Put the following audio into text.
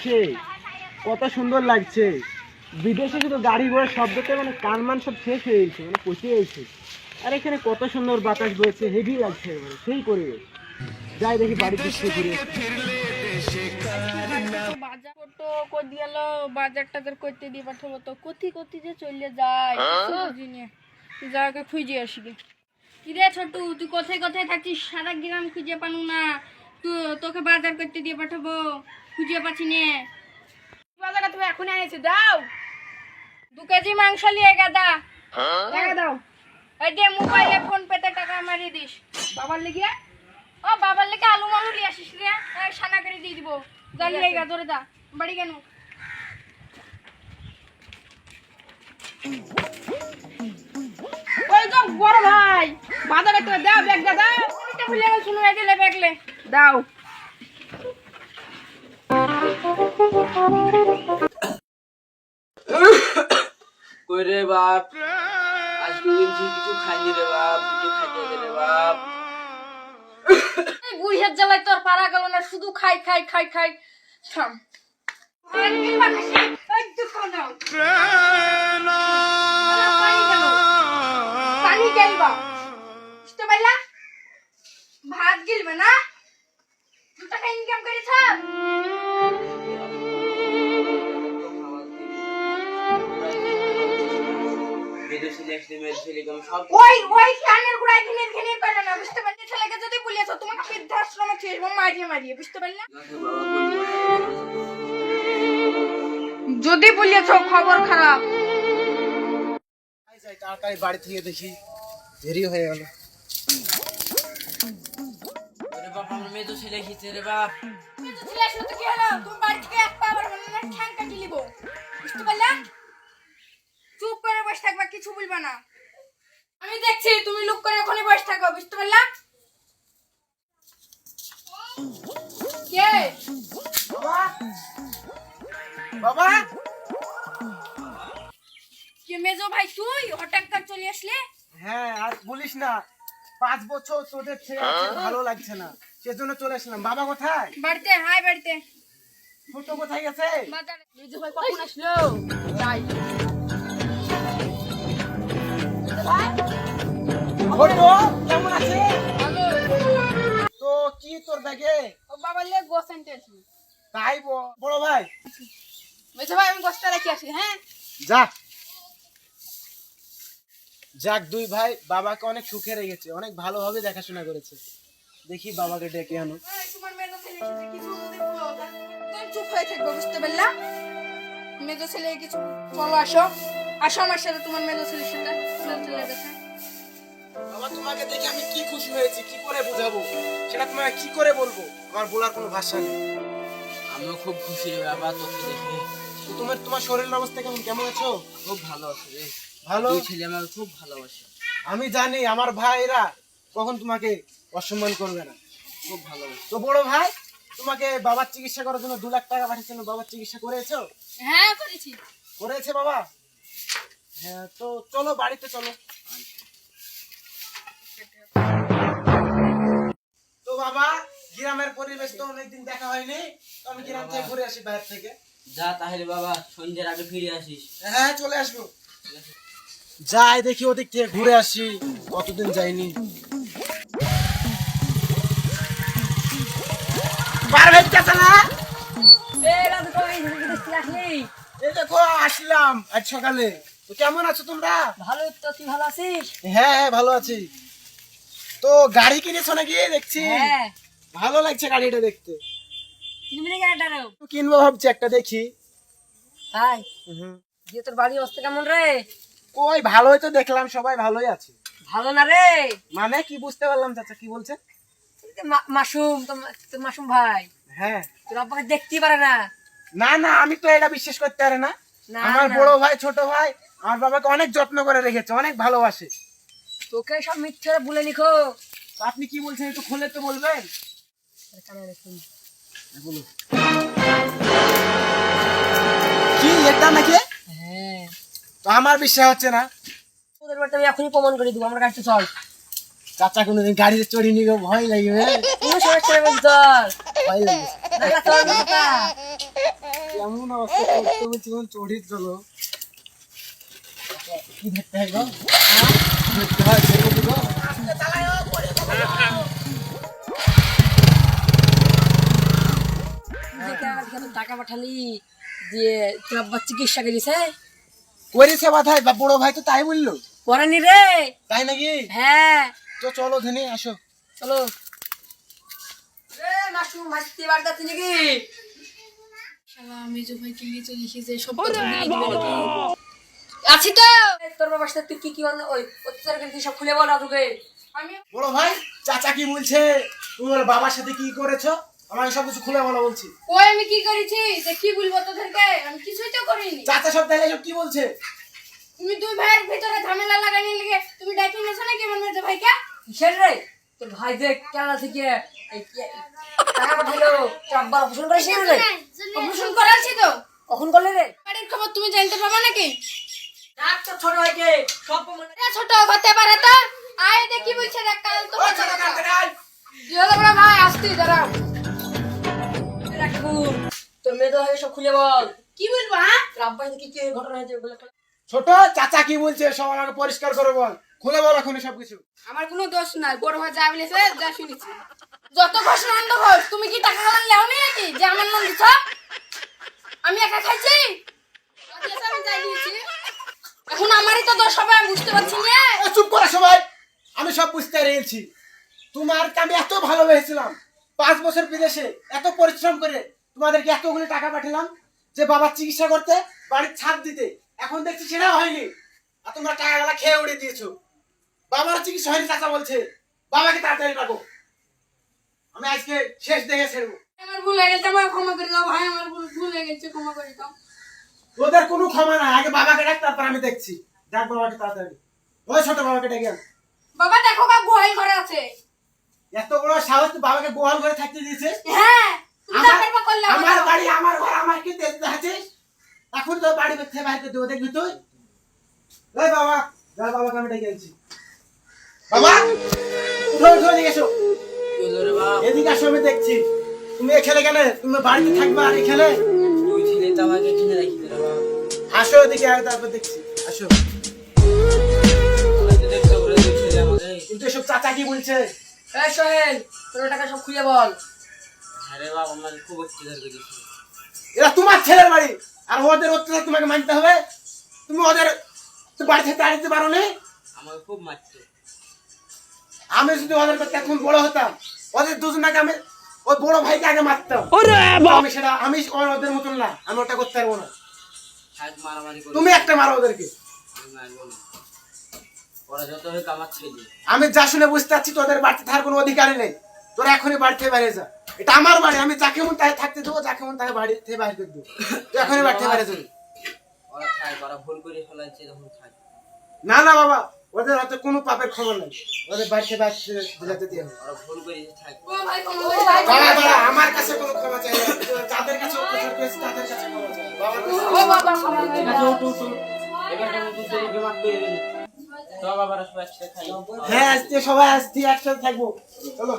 আসে কত সুন্দর লাগছে। বিদেশে শুধু গাড়ি ঘোড়ার শব্দতে মানে কানমান সব শেষ হয়ে গেছে, মানে পচে গেছে। আর এখানে কত সুন্দর বাতাস বইছে, হেভি লাগছে এবারে সেই পরিবেশ। যাই দেখি বাড়ির দিক থেকে ঘুরে আসি। বাজার তো কই দিয়াল, বাজার টাজার করতে দিয়ে পাঠাবো তো কথি কথি যে চলে যায় বুঝি না। জায়গা খুঁজে আসি গে। কিরে ছোটু, তুই কোথায় কোথায় থাকছিস? সারা গ্রাম খুঁজে পানু না, তোকে বাজার করতে দিয়ে পাঠাবো, খুঁজে পাচ্ছি নে। বাজারটা তুমি এখন এনেছো, দাও 2 কেজি মাংস নিয়ে গাদা টাকা দাও। এই যে মোবাইলে ফোন পেতে টাকা মারিয়ে দিস। বাবার লেগে ও বাবার লেগে আলু মালু নিয়ে আসিস রে, সানা করে দিয়ে দিব। জানিয়ে গা ধরে দা বাড়ি কেন? ওই তো বড় ভাই বাজারে তো দাও, ব্যাগটা দাও। এটা ভুলে গেল, শুনো এটালে ব্যাগলে দাও। কই রে বাপ, আজ দুদিন কিছু খাইনি রে বাপ, কিছু খাইতে দে রে বাপ। এই বুড়ির জ্বালায় তোর পারা গেল না, শুধু খাই খাই খাই খাই। থাম পানি গেলবা বুঝতে পারলা? ভাত গিলবে না, 2 টাকা ইনকাম করেছ। ওই ওই কানের গুড়াই কিনে কিনে করে না, বুঝতে পারলি? ছেলেকে যদি বলিয়েছো তোমাকে বৃদ্ধাশ্রমে ছেড়ে মারিয়ে মারিয়ে, বুঝতে পারলে? যদি বলিয়েছো খবর খারাপ। যাই তাড়াতাড়ি বাড়ি থেকে দেখি, দেরি হয়ে গেল। রে বাপ, আমার মেয়ে তো ছেলে খেতে রে বাপ। ছেলে শুধু কি হলো, তুমি বাড়ি থেকে এক পা বার হলে না ঠ্যাং কাটি লিবো, বুঝতে পারলে? চুপ করে বসে থাকবা, কিছু বলবা না। আমি দেখছি তুমি লুক করে ওখানে বসে থাকো, বুঝতে পারলা? কে বাবা, বাবা, কে মেজো ভাই? তুই হঠাৎ করে চলে আসলে? হ্যাঁ আর বলিস না, 5 বছর তোদের ছেড়ে আছে, ভালো লাগছে না, সেজন্য চলে আসলাম। বাবা কোথায়? বাড়িতে। হাই বাড়িতে। ছোট কোথায় গেছে? বাজারে। মেজো ভাই কখন আসলো? যাই ছোট কেমন আছে? ভালো। তো কি তোর ব্যাগে? ও বাবা লে গোস আনতে আসি। তাই বড় ভাই, মেজো ভাই আমি গোসটা রেখে আসি। হ্যাঁ যা। যাক, 2 ভাই বাবাকে অনেক সুখে রেখেছে, অনেক ভালোভাবে দেখাশোনা করেছে। দেখি বাবাকে ডেকে আনো। এই তোমার মেজো ছেলে সাথে কিছু যদি বলো তুমি চুপ হয়ে থাকবে, বুঝতে পারলা? মেজো ছেলে কিছু চলো আসো, আসো আমার সাথে, তোমার মেজো ছেলের সাথে চলে গেছে। বাবা তোমাকে দেখে আমি কি খুশি হয়েছি, কি করে বোঝাবো, সেটা তোমাকে কি করে বলবো, আমার বলার কোনো ভাষা নেই। আমিও খুব খুশি রে বাবা তোকে দেখে। তো তোমার শরীরের অবস্থা কেমন, কেমন আছো? খুব ভালো আছে রে। ভালো? দুই ছেলে আমার খুব ভালোবাসে। আমি জানি আমার ভাইরা কখন তোমাকে অসম্মান করবে না। খুব ভালোবাসে। তো বড় ভাই, তোমাকে বাবার চিকিৎসা করার জন্য 2 লাখ টাকা পাঠিয়েছিল, বাবার চিকিৎসা করেছো? হ্যাঁ করেছি। করেছে বাবা? হ্যাঁ, তো চলো বাড়িতে চলো। তো বাবা, গ্রামের পরিবেশ তো অনেকদিন দেখা হয়নি, তো আমি গ্রাম থেকে ঘুরে আসি, বাইরে থেকে। যা তাহলে বাবা, সন্ধ্যার আগে ফিরে আসিস। হ্যাঁ চলে আসবো। যাই দেখি ওদিক থেকে ঘুরে আসি, কতদিন যাইনি। পারভেজ চাচা না? এই দেখো আসলাম আজ সকালে। তো কেমন আছো তোমরা? ভালো তো, তুই ভালো আছিস? হ্যাঁ হ্যাঁ ভালো আছি। তো গাড়ি কিনেছো নাকি দেখছি? হ্যাঁ। ভালো লাগছে গাড়িটা দেখতে। কিনবি না গাড়িটারও? কিনবো ভাবছি একটা, দেখি। তাই? দিয়ে তোর বাড়ির অবস্থা কেমন রে? কই ভালোই তো দেখলাম, সবাই ভালোই আছে। ভালো না রে? মানে কি বুঝতে পারলাম চাচা, কি বলছেন? মাসুম, তোর মাসুম ভাই হ্যাঁ। তোর আব্বাকে দেখতেই পারে না। না না, আমি তো এটা বিশ্বাস করতে পারি না। না, আমার না। বড় ভাই ছোট ভাই আমার বাবাকে অনেক যত্ন করে রেখেছে, অনেক ভালোবাসে। তোকে সব মিথ্যে বলে লিখো। তো আপনি কি বলছেন একটু খুলে তো বলবেন? বলো। কি এটা নাকি? হ্যাঁ। তো আমার বিশ্বাস হচ্ছে না। তোদের বাড়িতে আমি এখনই প্রমাণ করে দিব, আমার গাড়িতে চল। চাচা কোনোদিন গাড়িতে চড়ি নিয়ে ভয় লাগবে। কোনো সমস্যা নেই, চল। ভয় লাগবে। চল। এমন অবস্থা করতে বলছি কোন চড়ি চলো কি দেখতে হয় গো দেখতে হয় ছেড়ে দিগো টাকা পাঠালি দিয়ে তোর আব্বার চিকিৎসা করেছে করেছে বাধাই বা বড় ভাই তো তাই বললো করেনি রে তাই নাকি হ্যাঁ তো চলো ধেনে আসো চলো রে মাশরুম মাছতে বাড়তাছি নাকি শালা মেজো ভাইকে নিয়ে চলে এসেছে সব কথা বলে দিবে নাকি আছি তো তোর বাবার সাথে তুই কি ওই অত্যাচার করছিস সব খুলে বল তোকে আমি বড় ভাই চাচা কি বলছে তোমার বাবার সাথে কি করেছো আমাকে সব কিছু খুলে বলা বলছি কই আমি কি করেছি যে কি বলবো তোদেরকে আমি কিছুই তো করিনি চাচা সব তাহলে সব কি বলছে তুমি দুই ভাইয়ের ভিতরে ঝামেলা লাগানি লেগে তুমি ডাকি নিয়েছো নাকি আমার মেজো ভাইকে কিসের রে তোর ভাই যে কেরালা থেকে টাকা পাঠালো তোর আব্বার অপারেশন করেছিল রে অপারেশন করাচ্ছি তো কখন করলে রে বাড়ির খবর তুমি জানতে পারবে নাকি ডাক তো ছোট ভাইকে সব মনে এ ছোট হতে পারে তো আয় দেখি বলছে দেখ কাল তো কি হলো বড় ভাই আসতি দাঁড়াও রাখবো তোর মেয়ে তো হয়ে সব খুলে বল কি বলবো হ্যাঁ তোর আব্বার সাথে কি কি ঘটনা হয়েছে ওগুলো ছোট চাচা কি বলছে সব আমাকে পরিষ্কার করে বল খুলে বল এখন সবকিছু আমার কোনো দোষ নাই বড় ভাই যা বলেছে যা শুনেছি যত ঘোষ নন্দ ঘোষ তুমি কি টাকা খাওয়ান লেওনি নাকি যে আমার নাম দিছ আমি একা খাইছি আচ্ছা, আমি যাই দিয়েছি এখন আমারই তো দোষ হবে আমি বুঝতে পারছি না এ, চুপ করে সবাই আমি সব বুঝতে পেরেছি তোমারকে আমি এত ভালোবেসেছিলাম 5 বছর বিদেশে এত পরিশ্রম করে তোমাদেরকে এতগুলো টাকা পাঠালাম যে বাবার চিকিৎসা করতে বাড়ির ছাদ দিতে এখন দেখছি সেটা হয়নি আর তোমরা টাকাগুলা খেয়ে উড়ে দিয়েছো বাবার চিকিৎসা হয়নি চাচা বলছে বাবাকে তাড়াতাড়ি রাখো আমি আজকে শেষ দেখে ছেড়বো আমার ভুল হয়ে গেছে আমার ক্ষমা করে দাও ভাই আমার ভুল হয়ে গেছে ক্ষমা করে দাও তোদের কোনো ক্ষমা নাই আগে বাবাকে ডাক তারপর আমি দেখছি ডাক বাবাকে তাড়াতাড়ি ওই ছোট বাবাকে ডেকে আন। বাবা দেখো কা গোহাল ঘরে আছে এত বড় সাহস তুই বাবাকে গোয়াল করে থাকতে দিয়েছিস হ্যাঁ তুমি আমার ডাক্তার করলে আমার বাড়ি আমার ঘর আমার কি দেখতে আছিস এখন তো বাড়ি থেকে বাইরে দেবো দেখবি তুই এই বাবা যা বাবাকে আমি ডেকে আনছি বাবা উঠো উঠো এদিকে এসো কি হলো রে বাপ এদিকে আসো আমি দেখছি তুমি এখানে গেলে তুমি বাড়িতে থাকবে আর এখানে তুই ছিলে তো আমাকে কিনে রাখি রে বাপ আসো এদিকে আর তারপর দেখছি আসো তুই তো দেখতে করে তুই ছিলে আমাকে কিন্তু এসব চাচা কি বলছে এই সোহেল তোর টাকা সব খুলে বল আরে বাপ আমাকে খুব অত্যাচার করেছে এরা তোমার ছেলের বাড়ি আর ওদের অত্যাচার তোমাকে মানতে হবে তুমি ওদের বাড়ি থেকে তাড়িতে পারো না আমাকে খুব মারতো আমি যদি ওদের করতে এখন বড় হতাম ওদের দুজনকে আমি ওই বড় ভাইকে আগে মারতাম আমি সেটা আমি ওদের মতন না আমি ওটা করতে পারবো না হাত মারামারি করে তুমি একটা মারো ওদেরকে আমি মারবো না ওরা যত হোক আমার ছেলে আমি যা শুনে বুঝতে পারছি তোদের বাড়িতে থাকার কোনো অধিকারই নেই তোরা এখনই বাড়ি থেকে বাইরে যা এটা আমার বাড়ি আমি যাকে মন তাকে থাকতে দেবো যাকে মন তাকে বাড়ি থেকে বাইরে করে দেবো তুই এখনই বাড়ি থেকে বাইরে যাবি ওরা থাক ওরা ভুল করে ফেলাচ্ছে তখন থাক না না বাবা ওদের হাতে কোনো পাপের খবর নেই ওদের বাড়ি থেকে বাইরে যেতে দিয়ে হবে ওরা ভুল করে থাক ও ভাই ক্ষমা করে দাও বাবা বাবা আমার কাছে কোনো ক্ষমা চাই না যাদের কাছে অত্যাচার করেছে তাদের কাছে ক্ষমা চাই বাবার কাছে ও বাবা ক্ষমা করে দাও আচ্ছা উঠু উঠু এবার তুই তোর বিমাত করে গেলি তো বাবার সব একসাথে খাই হ্যাঁ আজকে সবাই আজকে একসাথে থাকবো চলো